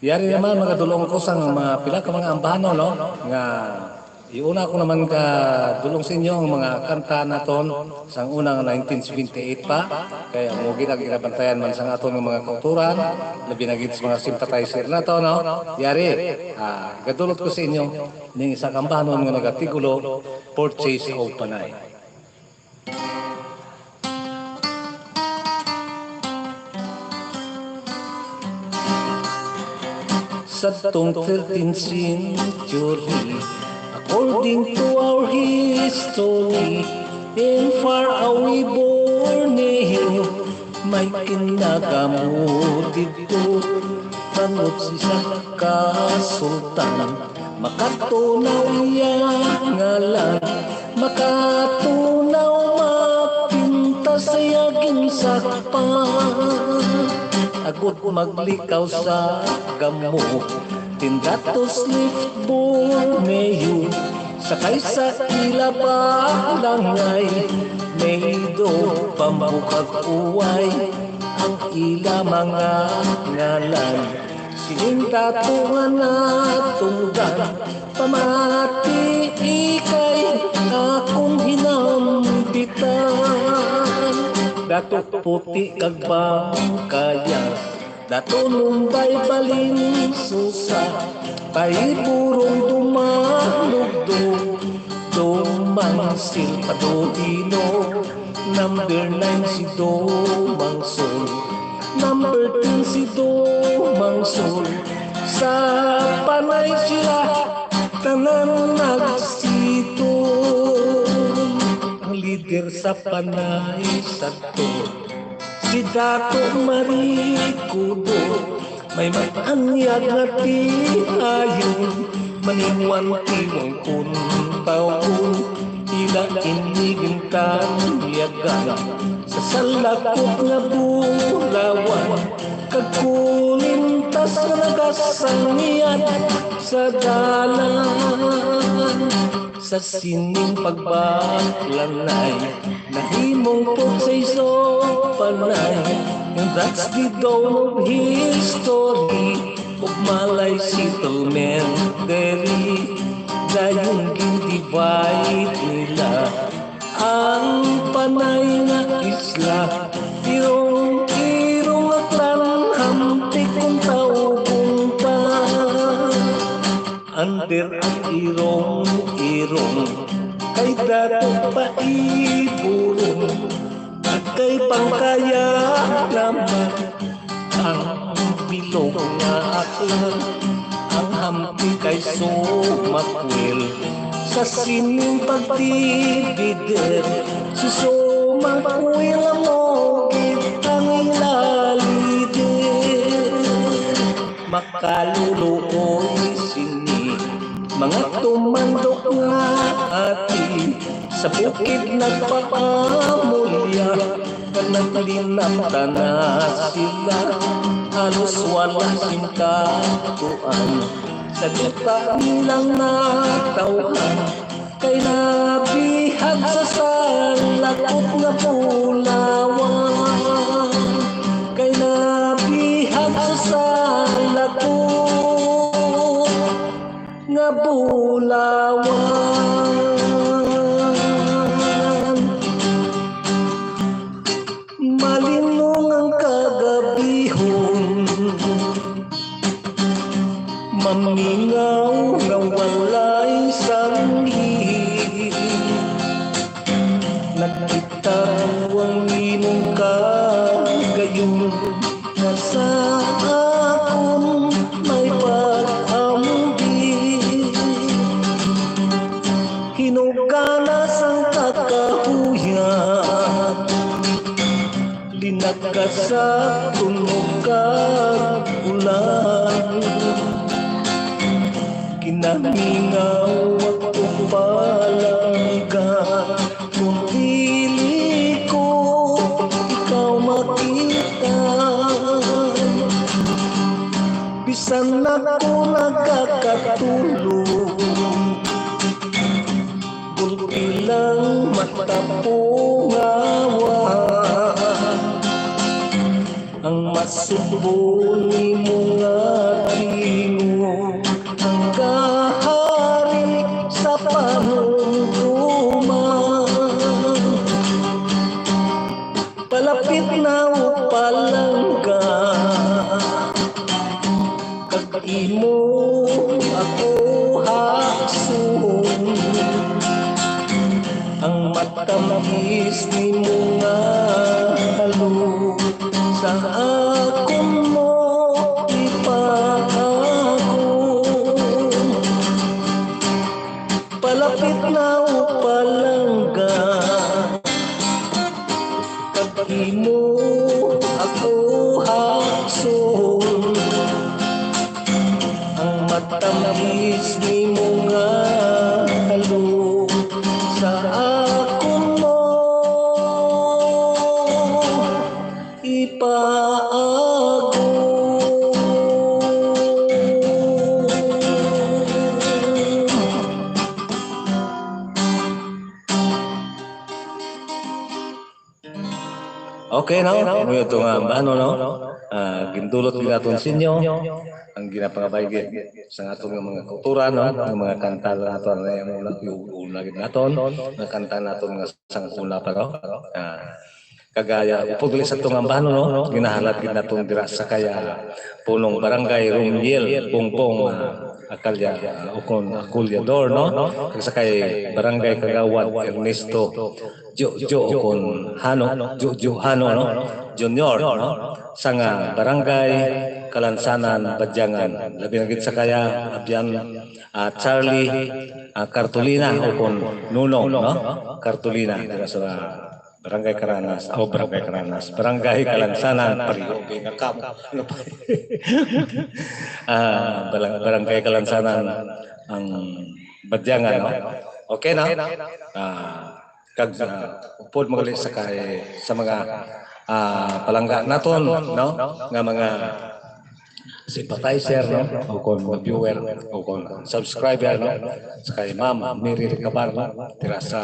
Yari naman mga dulong ko sang mga pila ka mga ambano no nga iuna ko naman ka dulong sa inyo ang mga kanta naton sang unang 1978 pa kaya mo ginagirabantayan man sang aton mga kauturan labi na gid sa mga sympathizer nato no. Yari gadulot ko sa inyo ning isa ka ambano nga nagatigulo Purchase of Panay. Sa tong 13th century, according to our history, in far away Borneo, may kinagamot dito. Tanot siya kasultan, makatunaw iya ngalan, makatunaw mapinta sa yaging sakpan. Agot maglikaw sa gamo, tindatos lift Borneo, sakay sa ilaba langay, maydo pambukag uway, ang ila mga ngalan, sinintatungan na tunggan, pamati ikay akong hinambitan. Dato puti kag bangkaya, dato numbay balin susa, pay burong dumalugdo, dumangsil padodino, number 9 si Domangson, number 10 si Domangson, sa Panay sila tanan nagsito. Leader sa Panay Santo, si Dato Marikudo, may maganyag na tiayon, maniwan tiwang kuntaon, ila iniging tanyagan, sa salakot nga bulawan, kagkulintas na nagasangian, sa dalan. Sa sining pagbaklanay, nahimong Purchase of Panay, and that's the dawn of history, of Malay settlement deri, dayon gin-divide nila, ang Panay nga isla, irong-irong aklan, hampik kung taubong pa, under ang irong-irong, kay dato pa iburong, at kay pangkaya naman, ang bilog nga aklan, ang hampi kay sumakwil, sa sining pagtibider, si sumakwil mo, kitang ilalider, makaluluoy sini, mga tumandok nga ati, sa bukid nagpapamulya, kanaglinapta na sila, halos wala singkatuan, sa lupa nilang natauhan, kay nabihag sa salakot nga pulawan, kay nabihag sa salakot nga bulawan. Malinong ang kagabihon, mamingaw nga walay sanggih, nagkitaw ang imong kagayon, na sa akon may pag-ambi, hinugalas ang kakahuyan, linagkas sa tunog kag ulan, kinamingaw akong palanggan, kung dili ko ikaw makita, bisan ako nagkakatulog, gulpi lang matapungawa, ang Pasubon ni mga ginoo ang kahari sa panungkuman. Palapit na upalangga kag imo ako hakson. Ang matamis ni mga halo sa akong mo ipaako. Palapit na upalangga kag imo ako hakson. Ang matamis ni mga halo sa akong mo ipaago. Okay, no? Ngayon ito nga, ano, no? Gindulot din natin sa inyo ang ginapangabaygi sa atong mga kultura, no? Ang mga kanta natin na yung ulagin natin, mga kanta natin nga sang una pa, no? Kagaya, upod ulit sa itong ambano, no? Ginahalat din natin dira sa kaya punong barangay Rumiel, Pungpong, Akalya, Ukon, Akulyador, no? Sa kay barangay Kagawad, Ernesto, Jo Ukon Hano, Jo Hano, no? Junior, no? Sa nga barangay Kalansanan, Badyangan, labi na sa kaya, Abyan, Charlie, Cartolina, Ukon Nuno, no? Cartolina, dira sa Barangay Karanas, Barangay Kalansanan, Pariyo, Binakam, ano pa? Barangay Kalansanan, ang Badyangan, no? Okay na? Kag upod magalit sa kay sa mga palangga naton, no? Nga mga sympathizer, no? O kung viewer, o kung subscriber, no? Sa kay Ma'am Mary Ricabar, tira sa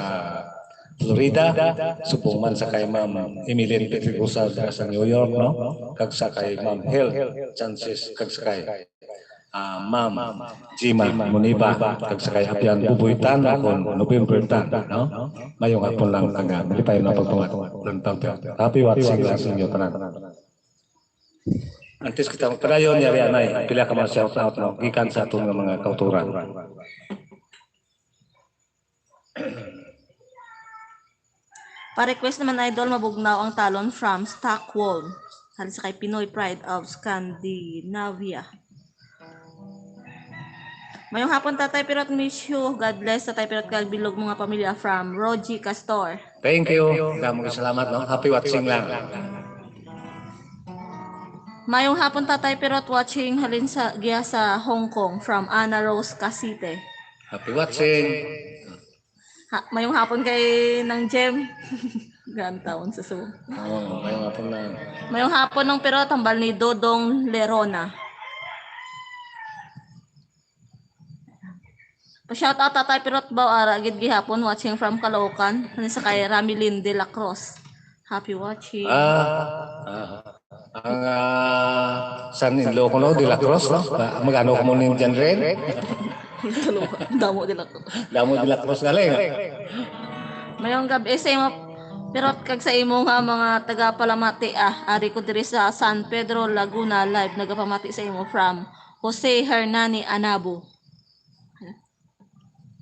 Florida, subong man sa kay Ma'am Emilien Petrigosa sa New York, no? Kag sa kay Ma'am Hel Chances, kag sa kay Ma'am Jima Muniba, kag sa kay Abyan Bubuitan, kung November 10, no? Mayong hapon lang taga, malipay na pagpungat. Happy watching lang sa inyo, tanan. Antes kita magpadayon, yari anay, pila ka mga shout out, no? Gikan sa atong mga kauturan. Pa-request naman idol, mabugnaw ang talon from Stockholm. Halit sa kay Pinoy Pride of Scandinavia. Mayong hapon tatay pirot miss you. God bless tatay pirot kag bilog mga pamilya from Rogie Castor. Thank you. Damong salamat, no? Happy watching lang. Mayong hapon tatay pirot watching halin sa giya sa Hong Kong from Anna Rose Casite. Happy watching. Mayong hapon kay ng Jem. Gan taon sa Zoom. Mayong hapon lang. Mayong hapon ng pero tambal ni Dodong Lerona. Pa-shout out tatay pirot baw ara gid gihapon watching from Caloocan ani sa kay Ramilin de la Cruz. Happy watching. Ang son-in-law ko, no, de la Cruz, no? Magano ko mo ning dyan rin? Damo de la Cruz. Damo de la Cruz galing. Mayong gabi sa imo pirot kag sa imo nga mga taga Palamati ari ko diri sa San Pedro Laguna live nagapamati sa imo from Jose Hernani Anabo.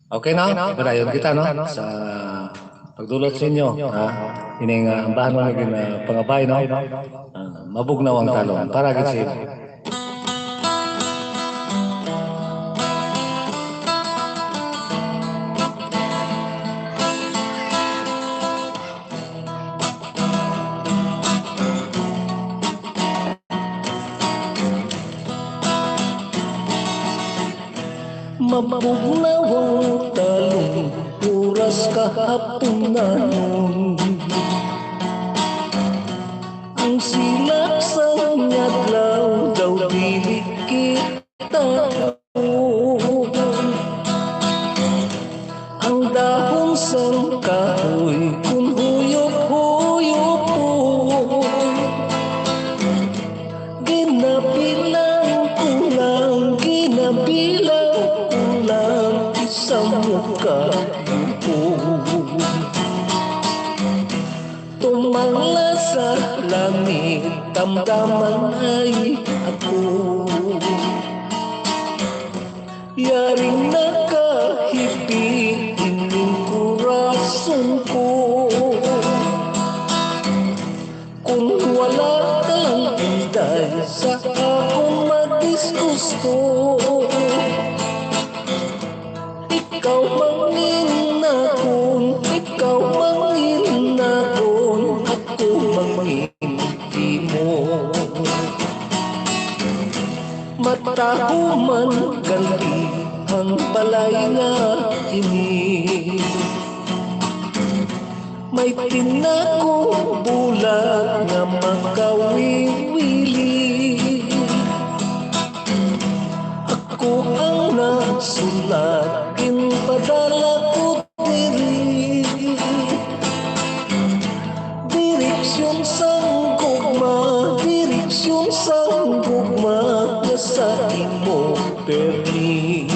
Okay na? Padayon kita, no? Sa pagdulot sa inyo. Ining ambahan mo naging pangabay, no? Mabugnaw ang talon. Para gid sa inyo. Mabugnaw ang talong, oras kahaponan. Ang silak sa nyadlaw daw dili kita. Ang dahon sa kahoy kung huyop-huyop. ginabilang ko lang isang mukha yun. Tumangla sa langit, damdaman ay ako. Yaring nakahipit, ining kurason ko. Kung wala kang inday sa akong madisgusto, ikaw mangin akon, ikaw mangin akon, ako mangin mo. Matahuman gali ang balay nga ini, may tinakong bulag nga makawiwili. Ako ang nagsulat, padala ko diri. Direksyon sang gugma, direksyon sang gugma, nga sa imo permi.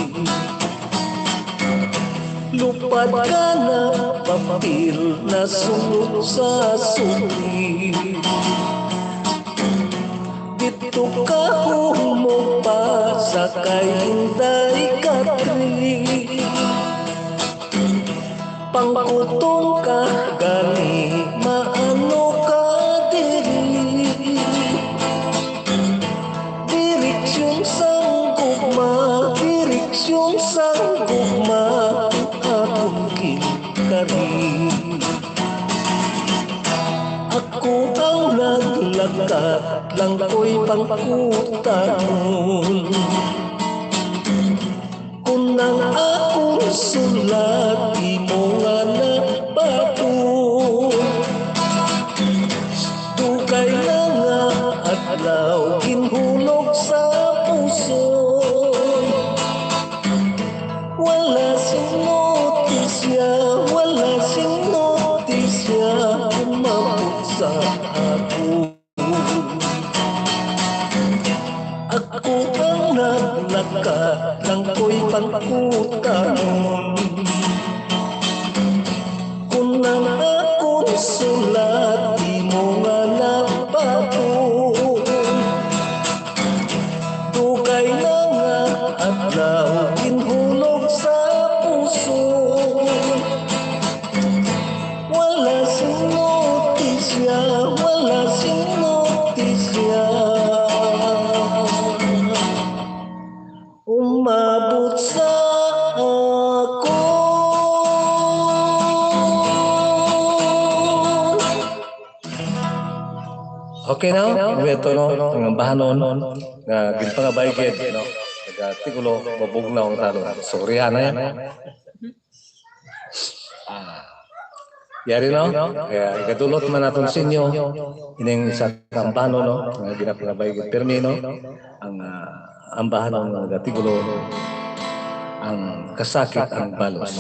Lupad ka na papil na sunod sa sulit. Dito ka humupa sa kay Inday Katri. Pangkutong ka gani, maano ka diri. Direksyon sang gugma, direksyon sang gugma, akong kinkari. Ako ang naglakat, lang ko'y pangkutangon. Kung nang akong sulat, di mo nga nabato. Dugay na nga adlaw, ginhulog sa puso. Wala sing notisya, wala sing notisya, umabot sa ako. Ako ang naglakat, lang ko'y pangkutangon. Kung nang akong sulat, di mo nga nabato. Dugay na nga adlaw, ginhulog sa puso. Wala sing notisya, wala sing notisya, umabot sa ako. Okay na? Ito no, ang bahanon nga ginpangabaygid no. Tigulo mabugnaw ang talon. Sorry na yan. Yari no? Kaya ikadulot man natin sa inyo ining sa kampano no, nga ginapangabay permi no, ang ambahan ng tigulo ang kasakit ang balos.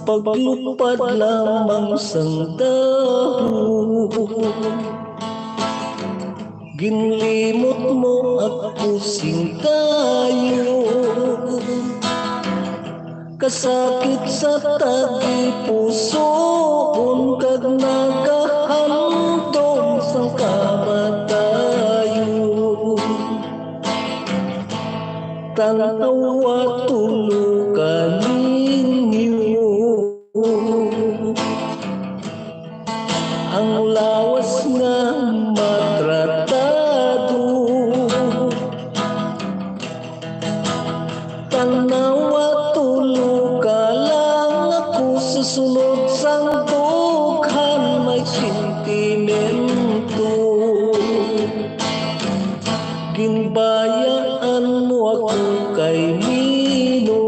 Paglupad lamang sang dahon, ginlimot mo ako singkayo. Kasakit sa tagi pusoon, kag nagahandong sang kamatayo. Tanawa tulukan ninyo ang lawas nga matratado. Tanawa tuluka lang ako, susunod sang dughan may sentimento. Ginbayaan mo ako kay Minos,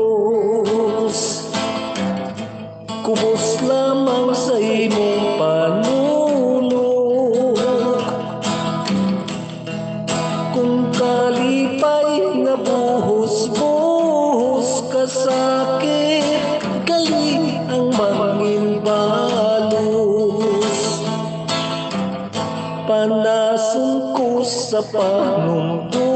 panasun ko sa panumduman,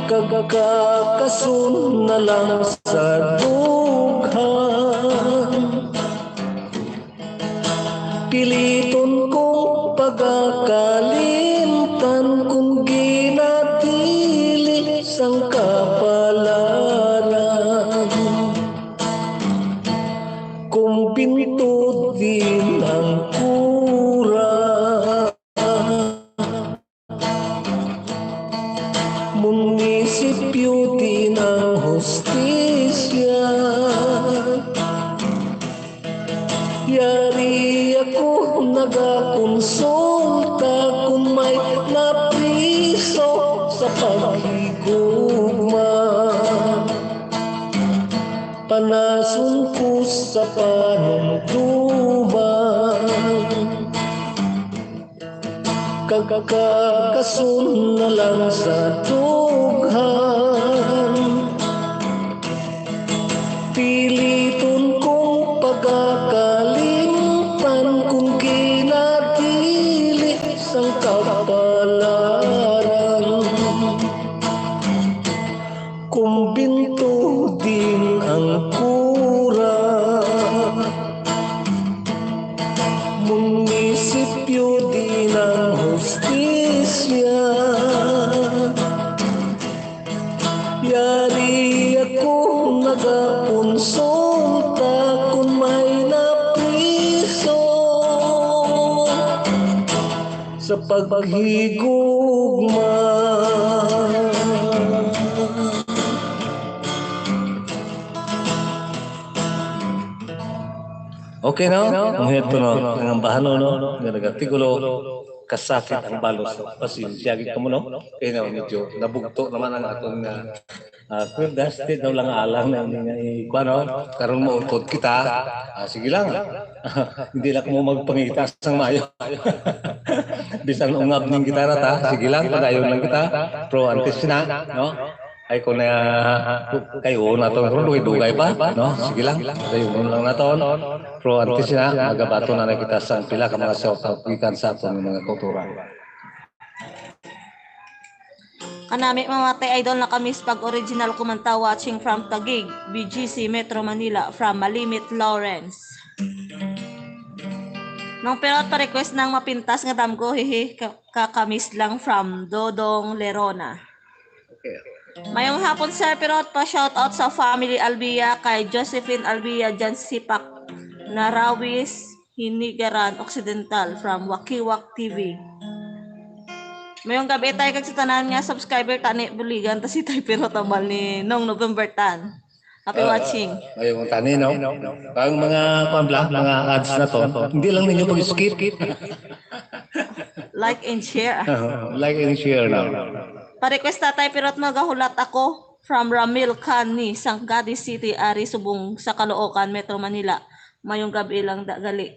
kagkakasun na lang sa dughan. Piliton kong pagkakalimtan kung ginatili sang kapalaran. Kung pinto din ang kura, munisipyo din ang hostisya. Yari ako nagakonsulta kung may napiso sa paghigugma. Panasun ko sa panumduman, kagkakasun na lang sa dughan. Piliton kong pagkakalimtan kung ginatili sang kapalaran. Kung binto din ang kura, munisipyo din ang hostisya. Yari ako nagakonsulta kung may napiso sa paghigugma. Okay no? Kung ito no, ang bahano no, nagatigulo, kasakit ang balos. Pasensiyagi ka mo no? Kaya na medyo nabugto naman ang atong kurdas, di daw lang alang na ano, karon mo untod kita. Sige lang. Hindi lang mo magpangitas ng mayo. Bisan ungab ning gitara ta, sige lang, padayon lang kita. Pro antes na, no? Ay kung na kayo na to, dugay pa, no? Sige lang, padayon lang na to. Pro antes na, magabato na kita sa pila ka mga shout-out sa atong mga kultura. Kanami mamatay idol na kamis pag original kumanta watching from Taguig, BGC Metro Manila from Malimit Lawrence. Nung pero pa request nang mapintas nga damgo hihi kakamis lang from Dodong Lerona. Okay. Mayong hapon sir pero pa shout out sa family Albia kay Josephine Albia Jan Sipak Narawis Hinigaran Occidental from Wakiwak TV. Mayong gabi tayo kag sa tanan nga subscriber tani buligan ta si tay pero tambal ni nong November 10. Happy watching. Ayun ang tani no. Ang mga pambla, mga ads na to, hindi lang ninyo pag-skip. Like and share. Like and share na. Pa-request tatay pero magahulat ako from Ramil Khan ni Sangkadi City, Ari Subong sa Caloocan, Metro Manila. Mayong gabi lang gali.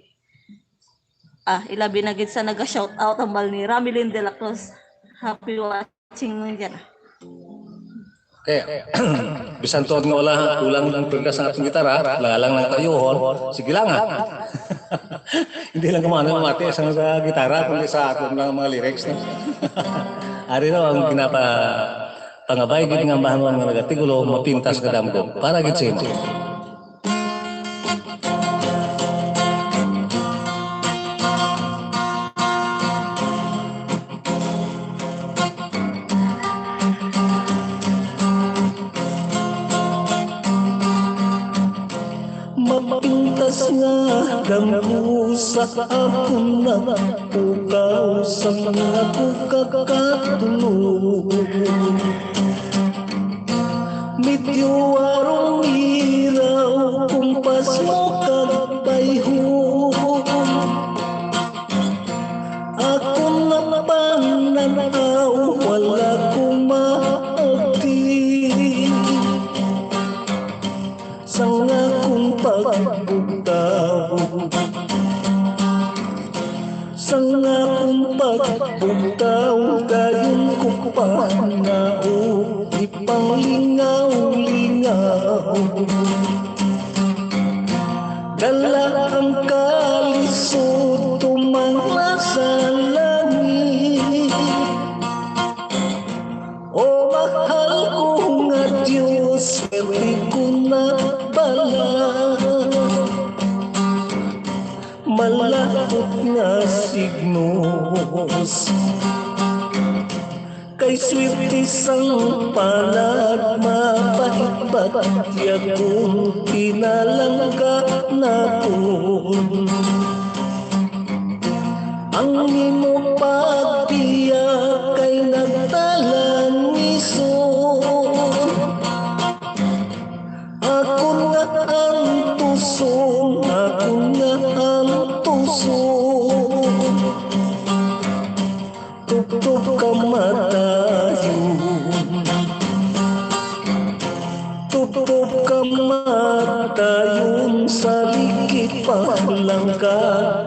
Ilabi na gid sa naga-shout out ang bal ni Ramilin de la Cruz. Happy watching mo dyan. Okay. Bisan tuod nga wala kulang lang pagka sa atong gitara, lang ng kayuhon. Sige lang ha. Hindi lang kumano mati sa gitara kundi sa atong mga lyrics no. Ari raw ang pangabay gid nga bahanon nga nagatigulo mapintas ka damgo para gid sa inyo. Mapintas nga damgo sa akong napukaw sa mga pagkakatulog. Medyo arong iraw kumpas mo kagbayhon. Ako na pananaw wala kong maabdi sa nga kong pagbugtaw. Sa nga kong pagbugtaw gayon kong panao ipanglingaw-lingaw. Dala ang isod tumangla sa langit. O mahal ko nga Diyos, swerte ko na bala. Malakot nga signos, kay swerte sang palad, mapahit-batya kung pinalangga na kun. Ang imo pagbiya kay nagtalang ison, ako nga ang tuson, ako nga ang tuson. Tutok kamatayon, tutok kamatayon, sa likit pa lang ka,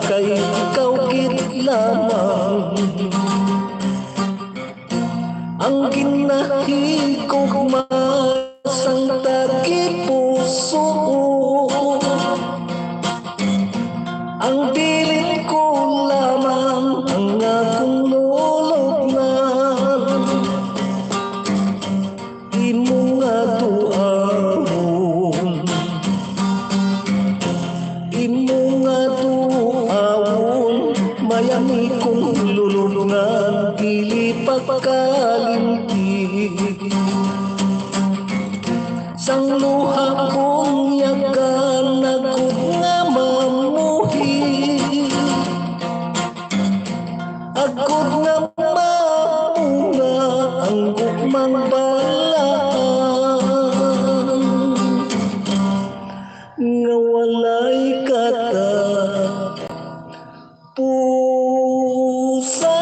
kay ikaw git lamang. Ang ginahigog masang tagipuso, ang bilin ko lamang ang akong lulugnan. Imo nga duawon, imo nga duawon, mayami kong lulungan, dili pagkalimti. Sang luha kong yakan, nagod nga mamuhi, agod nga mamunga ang gugmang balaan, nga walay kata pusa.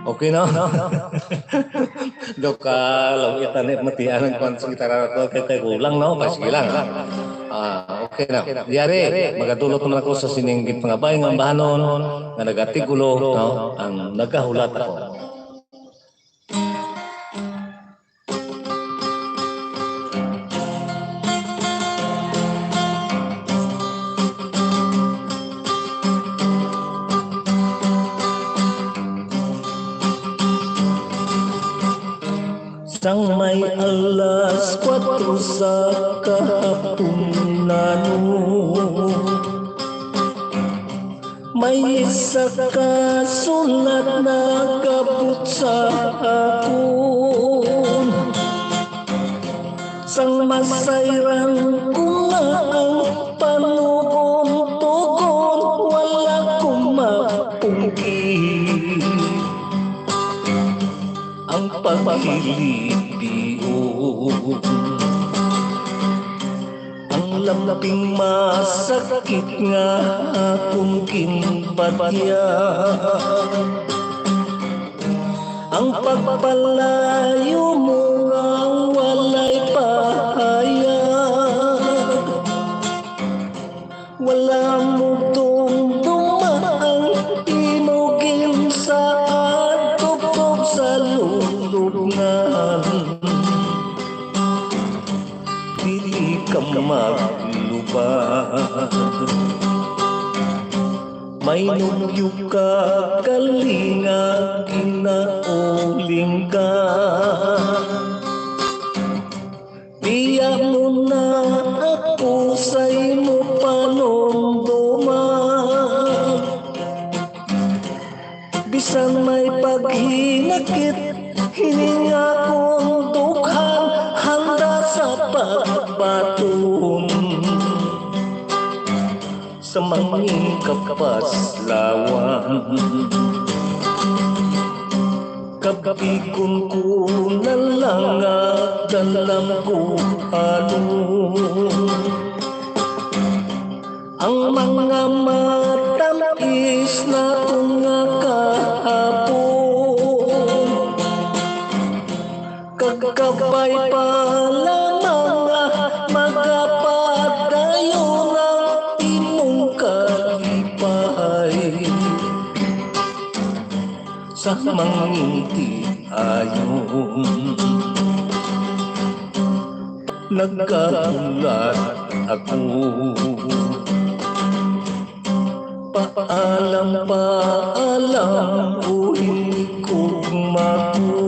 Okay no? Dok kalau kita nih matian konsum kita rata kita ulang no pas hilang. Okay na. Diare magatulot naman ako sa sininggit pangabay ng ambahanon nga nagatigulo no ang nagahulat ako. Sang may alas 4 sa kahapon nano, may isa ka sulat na kabut sa akon. Sang masayran ko na ang panugon-tugon, wala kong mapungki ang pagkilibiyon. Ang laping masakit nga akong kinbadya, ang pagpalayo mo nga walay pahayag. Wala mo dumdumaan, tinugin sa atupog sa lulungan. Dili ka maglubad, may nugyo ka kalinga, ginauling ka. Biya mo na ako sa imo panunduman, bisan may paghinakit, hininga kong dukhan, handa sa pagbaton sa manging kapaslawan. Kabikon ko na lang at dalam ko ano ang mga matamis na tunga kahapon. Kagkabay pa lamang magapadayo ng imong kalipay sa mangiti ayon. nagkaulat ako. Paalam, paalam, ulit kong maku.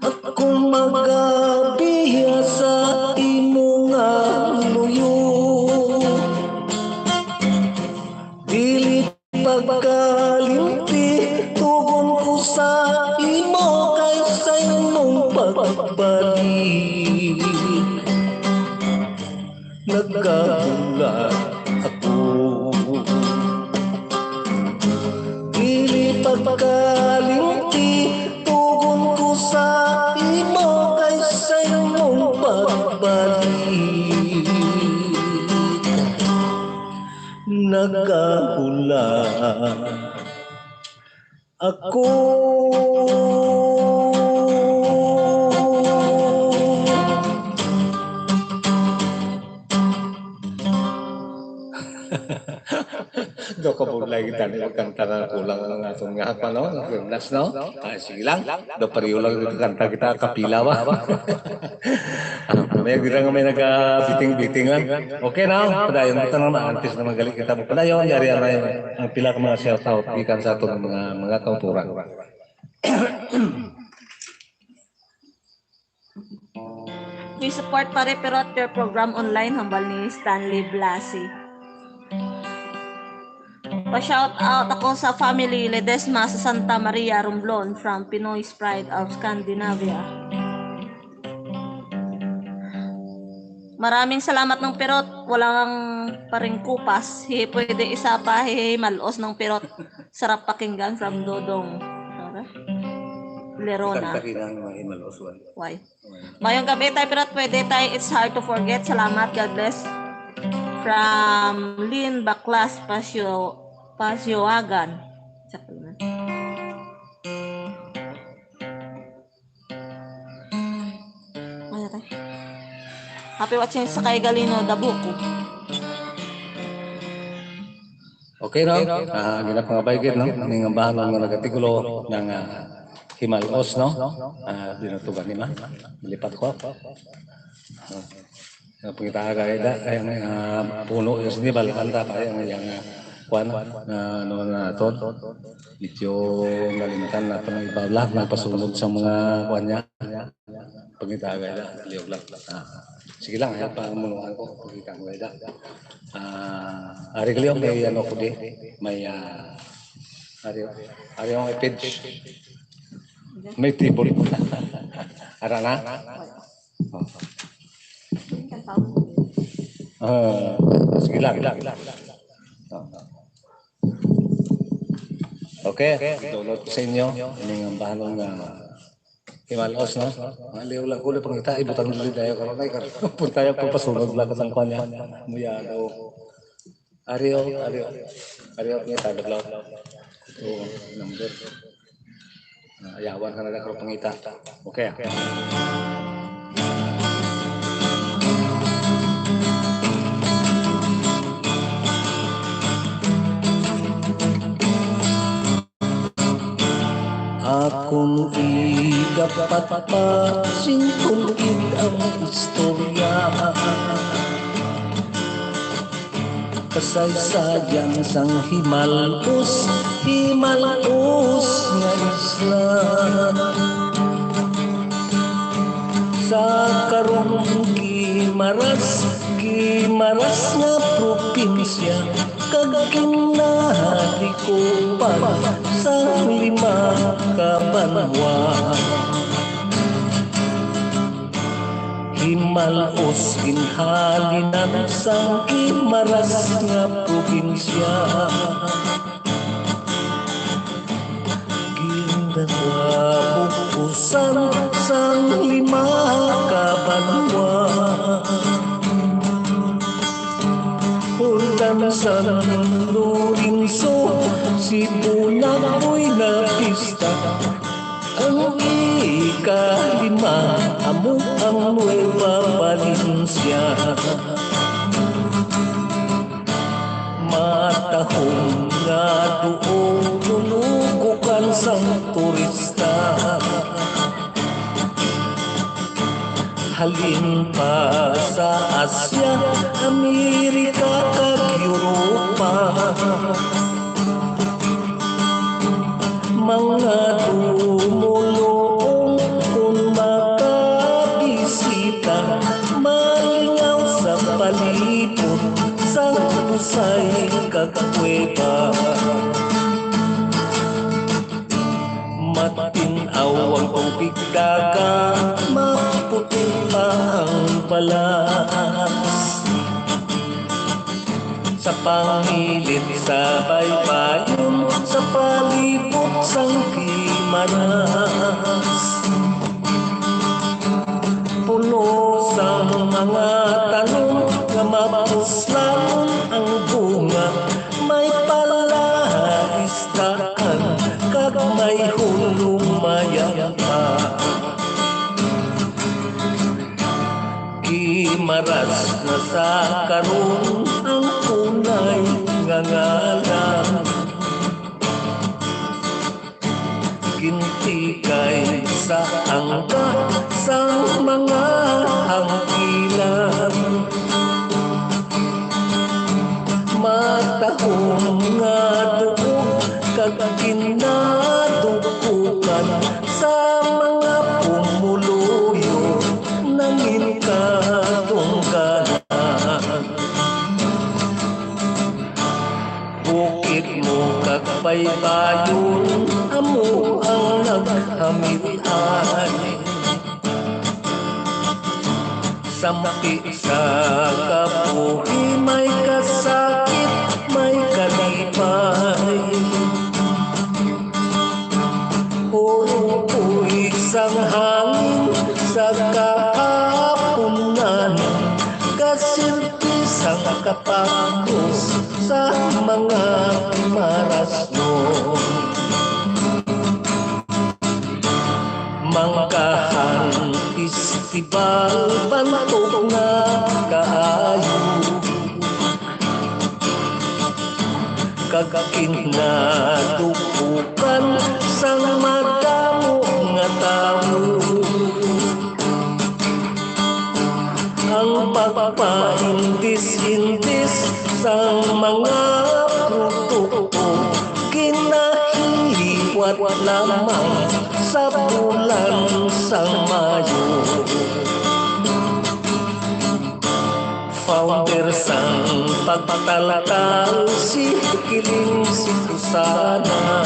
Akong magabiya sa imo nga luyo. Dili pagkalimti, tugon ko sa imo kaysa imong pagbalik. Nagkagulat ako. Dili pagkalimti, tugon ko sa imo kaysa imong pagbalik. Nagkagulat ako. Do ka po lagi tayo kanta na kulang ang atong nga pa, no? Last, no? Sige lang. Do pariyo lang kanta kita kapila ba? May gira nga may nag-biting-biting lang. Okay na, padayon mo tanong na artist na magaling kita mo. Padayon, yari ang pila ka mga shout-out ikan sa itong mga kauturan. We support Pare Perot their program online hambal ni Stanley Blasi. Pa-shout out ako sa family Ledesma sa Santa Maria, Romblon from Pinoy's Pride of Scandinavia. Maraming salamat ng Perot. Walang paring kupas. Pwede isa pa. Malos ng Perot. Sarap pakinggan from Dodong Lerona. Why? Mayong gabi tayo Perot. Pwede tayo. It's hard to forget. Salamat. God bless. From Lynn Baklas Pasioagan. Happy watching sa kay Galino Dabuko. Okay, no? Gina pangabaygit, no? Ning ambahan nga nagatigulo ng Himalos, no? Dinutuban ni Ma. Lipat ko. Pangita agad kaya puno yung sinibal kanta pa yung kuan na to medyo nalimutan na itong iba lahat nagpasunod sa mga kuan niya pangita agad liog lang. Sige lang ay pamunuan ko pangita agad. Ari kaliyo may ano ko di may ari yung page may table ara na. Sige lang. Okay, download ko sa inyo. Ini ang bahanong Himalos, no? Aliw lang ko, pangita, ibutang ulit tayo. Punta tayo po pasunod lang sa kanya. Muyado. Ariyo, niya tayo lang. Ito, number. Ayawan ka na lang pangita. Okay. Akong igapat pa singkulid ang istorya kasaysayan sang Himalos nga isla sa karong gimaras nga probinsya kag kinahari ko pa sa 5 ka banwa. Himalos ginhalinan sang gimaras nga probinsya gindabukusan sang 5 ka banwa. Huldan sa Lorenzo, Sibuna mo'y napista. Ang ika-5, amo ang Nueva Valencia. Matahong nga doon, tulugukan sang turista. halin pa sa Asya, Amerika kag Europa. Mga tumulong kung makabisita, malingaw sa palibot sa pusay kag kuweba. Matinaw ang tubig dagat, maputi pa ang balas. Sa pangilit sa baybayon, sa palibot sang kimaras. Puno sa mga tanong nga mapuslan ang bunga, may palaistaan kag may hulong mayapa. Kimaras na sa karon ang tunay nga ngalan, gintikay sa angka sa mga hangkilan. Matahong nga duog kag kinadukukan sa mga pumuluyo nangin katungkanan. Bukid mo kag baybayon, amo ang naghamilay. Sampi sa kabuhi, may kasakit, may kalipay. Puro isang hangin sa kahaponan, kasilpis ang kapagos sa mga marasnon. Mangkahan festival, bantok na kaayo, kagakin na dukukan sang madamo nga tao. Ang pagpaindis-indis sang mga produkto, kinahihiwat lamang sa bulan sang Mayo. Founder sang pagpatalakal si Kiling si Susana,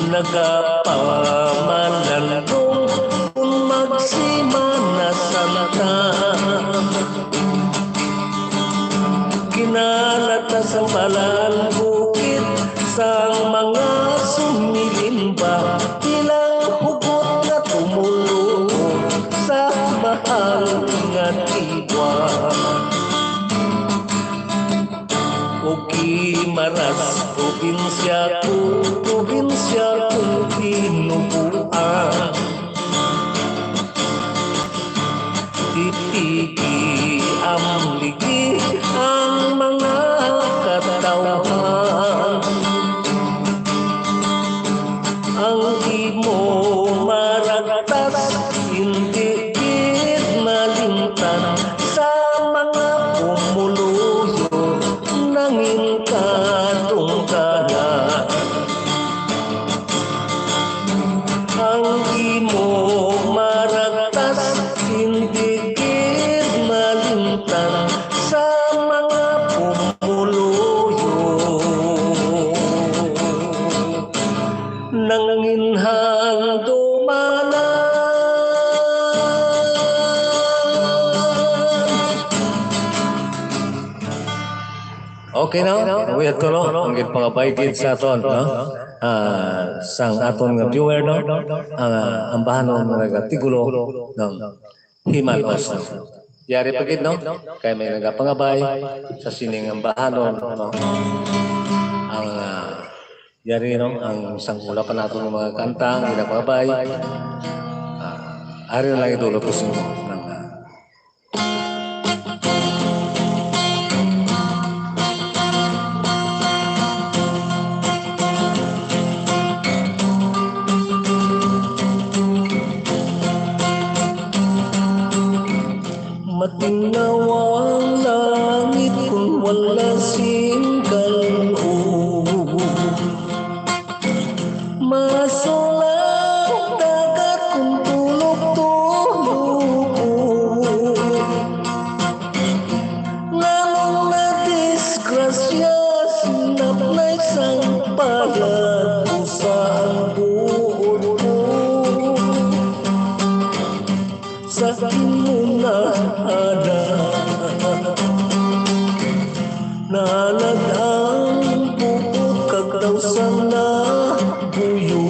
nagapamalandong kung magsimana salata. Kinalata sa balan bukid sang mga sumilimba, ilang hugot na tumulo sa mahal nga tiwa. O Kimaras, probinsya ko tinubuan. Titigi ang ligi ang mga katawhan. Ang imo maragtas, hindi malimtan sa mga pumuluyo nangin katungkanan. Ang imo maragtas, hindi malimtan sa mga pumuluyo nanginhang dumanan. Okay na, we have to ang pangabaygid sa aton, no? Sang aton nga viewer, no? Ang ambahanon nga nagatigulo ng Himalos. Yari pagid, no? Kaya may nagapangabay sa sining ambahanon, no? Ang yari, no? Ang sangkula pa nato ng mga kanta, ang ginapangabay. Ari na lang idulot ko sa inyo. Masulang dagat kung tulog-tulog nganong na-disgrasya sinap na isang palad usang buod mo sa imunahada naladang buod kag daw sana buyo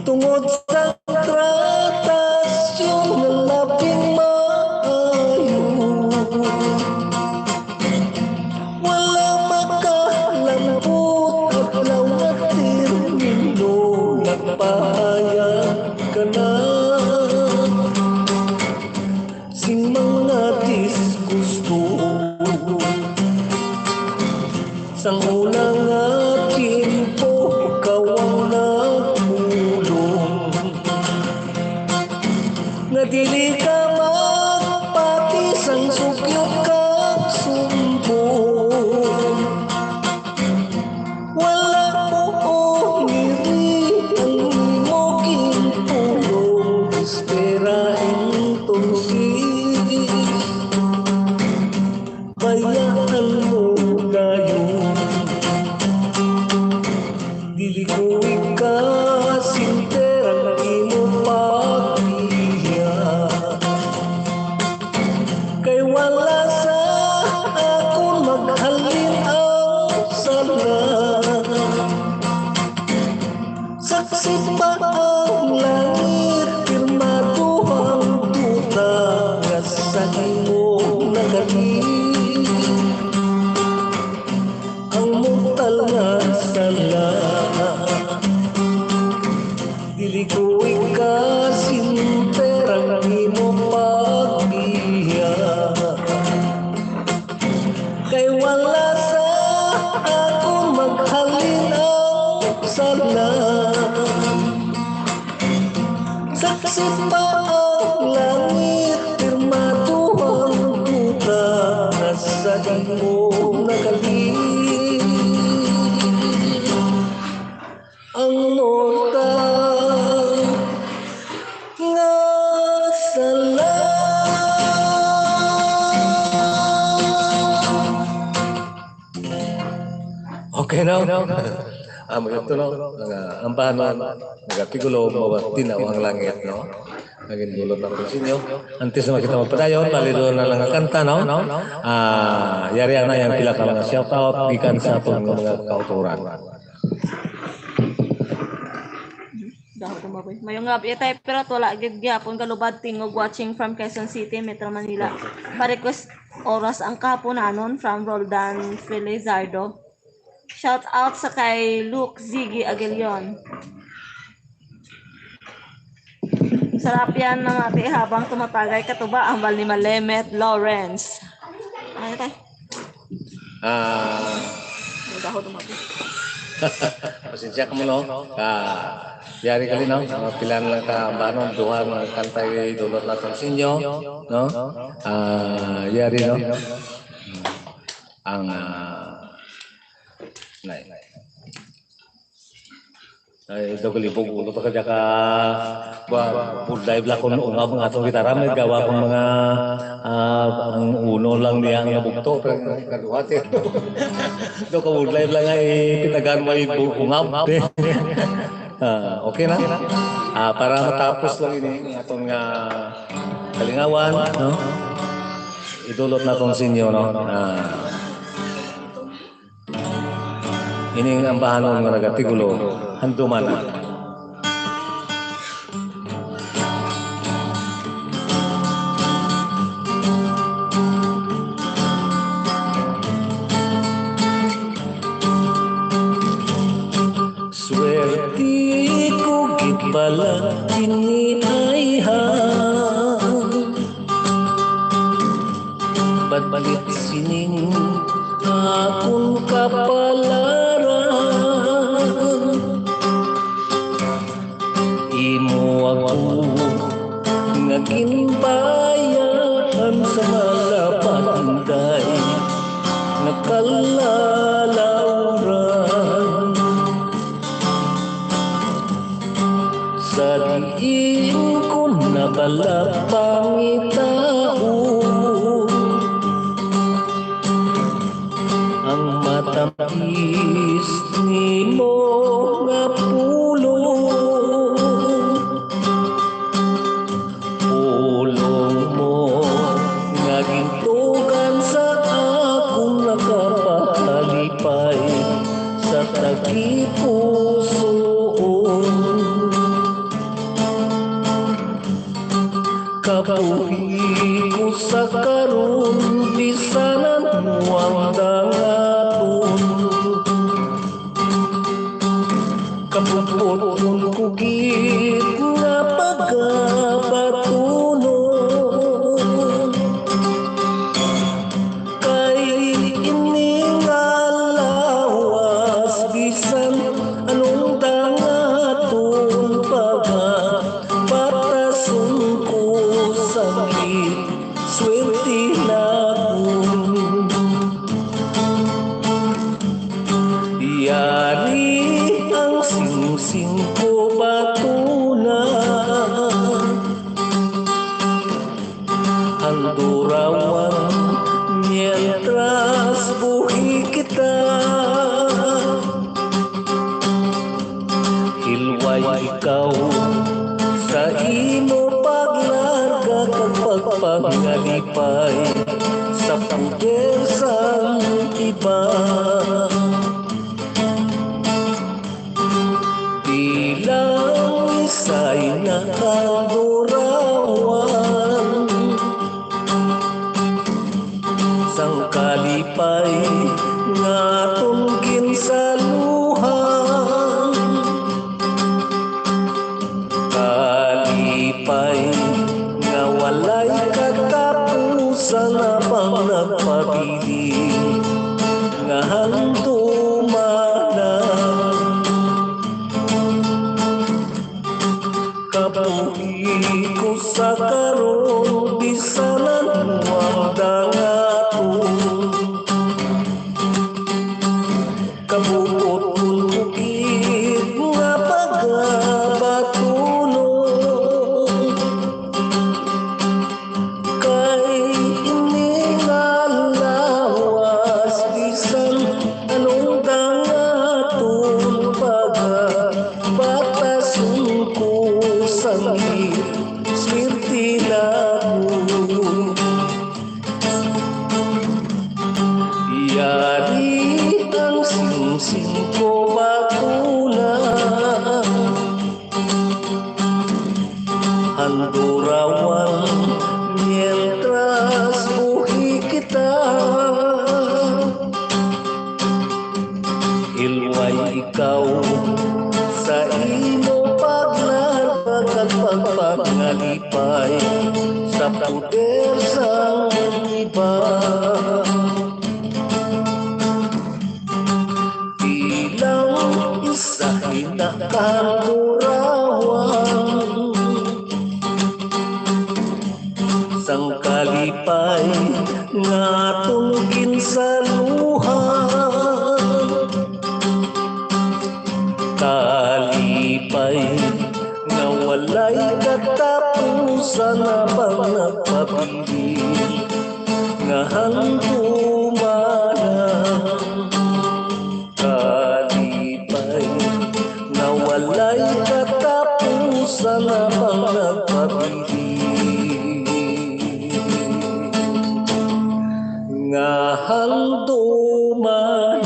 tungod sa tratas yung nalaping maayo wala makalambot at lawat termino nagpahayag ka na sing mga disgusto sang unang nga tiempo ikaw ang nagpulong nga dili ka magpati sang sukyot kang sumbong wala mo ngiri ang imo ginpulong espera intong bayaan mo gayon dili ko ikasinter ang imo pagbiya kay wala sa akon maghalin ang sala saksi pa ang langit pirmado ang duta nga sa imo nagaling ang mutal nga sala dili ko ikasinter ang imo pagbiya kay wala sa akong maghalin ang sala saksi pa ang langit pirmado ang duta na sa imo nagaling ang mortal nga sala. Okay now. Magito no. Ang bahanon nagatigulo mawat tinaw ang langit no. Naging dulot na ko sinyo. Antes na makita magpadayon, malido na lang ang kanta no. Yari na yang pila ka mga shout out gikan sa atong mga kauturan. Mayong gabi tayo pero wala gid gyapon kalubad tingog watching from Quezon City, Metro Manila. Pa-request oras ang kahaponanon from Roldan Felizardo. Shout out sa kay Luke Ziggy Aguilion. Sarap yan ng ate habang tumatagay katuba ang bal ni Malemet Lawrence. Ano tayo? Daho dumabi. Pasensya ka mo no. Yari kali no. Pilan lang ka banon duha mga kantay dulot natin sa inyo no. Yari no. Ang ay dogli bugo to ka ka budlay bla kon ungab nga atong gitara may gawa kong mga ang uno lang niya nga bugto pero kaduha ti do ka budlay bla nga pitagan may ungab okay na para matapos lang ini atong kalingawan no idulot na tong sinyo no ini ang bahanon nga nagatigulo handuman swerte ko gid pala kini ay badbalit sining akong kapalaran imo ako nga ginbayaan sa malapanday nakalalawan sa diin ko nabala pangitao ang matamis ni mo nga pulong mo nga gintugan sa akong nakapahalipay sa tagipusoon kabuhi ko sa karon bisanan mo ang dangaton kabupoton ko git nga pagabatunon kay ining alawas bisan anong dangaton patasun ko sakit swerte na yari ang sing ko batuna handurawan mientras buhi kita hilway ikaw sa imo paglarga kag pagpangalipay sa puder sang iba bilang isa'y nakadurawan sang kalipay nga tunggin sa luhan kalipay nga walay katapusan na pang nagpabili nga handumanan kabuhi ko sa karon bisanan mo ang dangaton kabupoton ko gid nga pagabatunon kay ining alawas bisan anong dangaton pagabatasun ko sangit swerte na yari ang sing ko batula handurawan mientras buhi kita hilway ikaw sa imo paglarga kag pagpangalipay sa puder sang iba bilang isa'y nakadurawan sang kalipay nga tunggin sa luhan kalipay nga walay katapusan na pang nagpabili nga handumanan kalipay nga walay katapusan na pang nagpabili nga handumanan.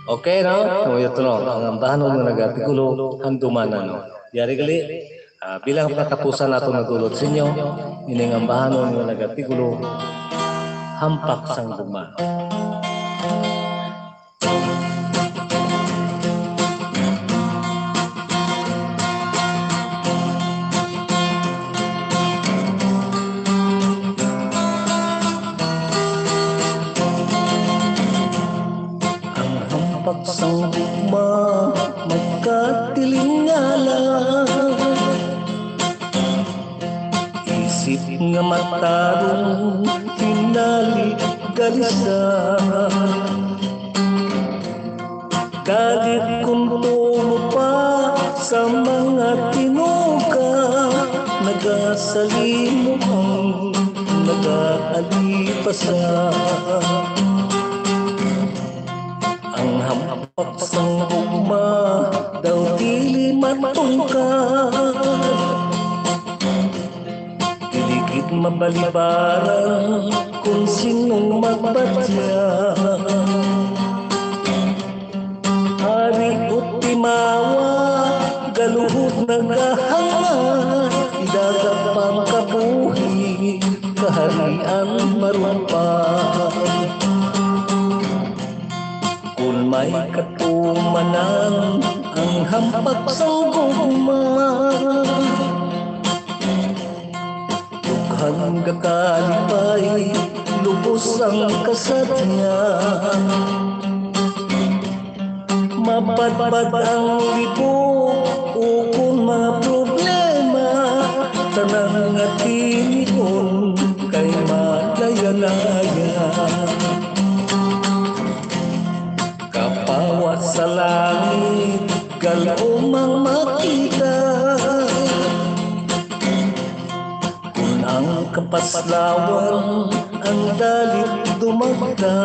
Okay, no? Ito no, ang ambahan ng nagatigulo, handumanan. No? Yari gali, bilang katapusan nato nagulot sa inyo, ining ambahan ng nagatigulo, hampak sang guma. Pagsang gugma magkatilingala isip nga matarong tinali galisa tumutulo pa sa mga tinuga, nagasalimo ang nag-aalipasa. Ang hampak sang gugma daw dili matungkad, diligid mabalibaran kung sinong magbatya. Hari utimawa galuhod nagahangad, idagat pang kabuhi kaharian marumpad. Kung may katumanan ang hampak sang gugma, dughan gakalipay lubos ang kasadya. Mapadpad ang libo ukon mga problema, tanang nga tinikon kay malaya-laya. Kapawa sa langit galumang makita, kung ang kapaslawan ang dalit dumagda.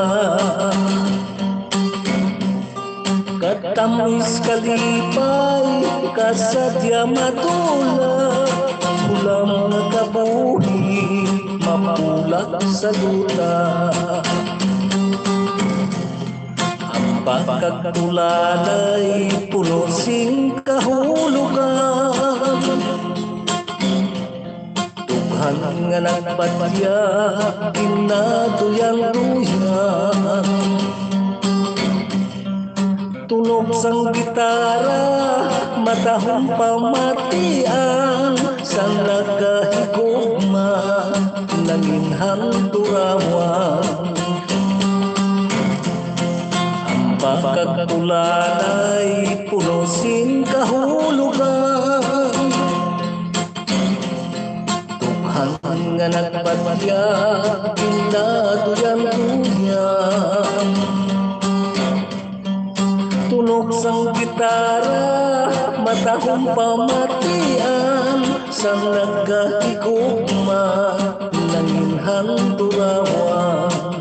Katamis kalipay kasadya matulak, ulam na kabuhi mapulak sa luta. Ang pagkatulalay puno sing kahulugan, tughan nga nagbatya kinaduyang-duyan. Tunog sang gitara, matahong pamatian, sa nagahigugma, nanginhang turawan. Ang pagkatulalay, punusin kahulugan, tughan nga nagbatya, kinaduyan-duyan. Tunog sang gitara, matahong pamatian, sa nagahigugma, nanginhang turawan.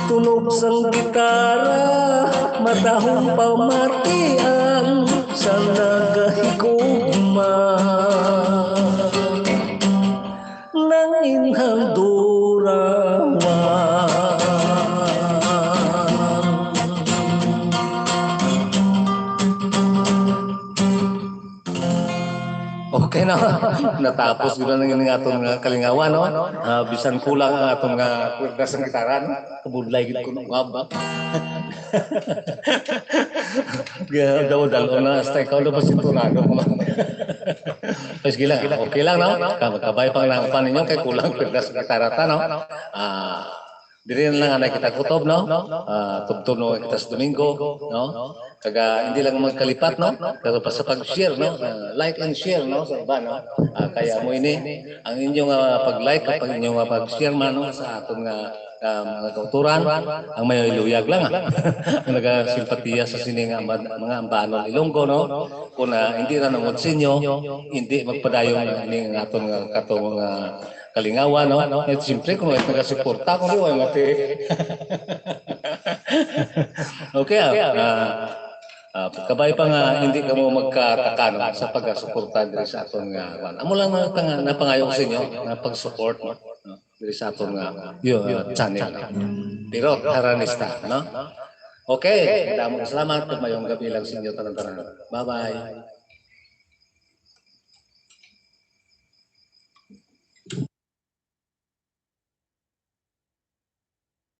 Tunog sang gitara, matahong pamatian, sa nagahigugma, nanginhang turawan. Okay na, natapos ko na ng atong kalingawan, no? Bisan kulang ang atong kwerda sa gitara, no? Kabudlay gid ko nga ba? Daw-dalo na hasta ikaw na ba sintunado ko? Sige lang, okay lang, no? Kabay pang nakapan ninyo kay kulang kwerda sa gitara ta, no? Diri na lang kita kutob, no? Tubtob no kita sa Domingo, no? Kaga hindi lang magkalipat, no? Pero pa sa pag-share, no? Like and share, no? Sa iba, no? Kaya mo ini ang inyong pag-like at inyong pag-share man, no? Sa atong mga kauturan, ang may iluyag lang, ang nagasimpatiya sa sining mga ambanon Ilonggo, no? Kung hindi na nangod sa inyo, hindi magpadayon ng atong katong kalingawan, no? At siyempre, kung nagasuporta, kung di mo mati. Okay, kabay pa nga hindi ka mo magkatakano sa pag-suporta diri sa aton nga amo lang napangayo sa inyo na pag-support, no? Diri sa aton nga channel pero Haranista, no? Okay, damo salamat, mayong gabi lang sa inyo tanan-tanan. Bye bye.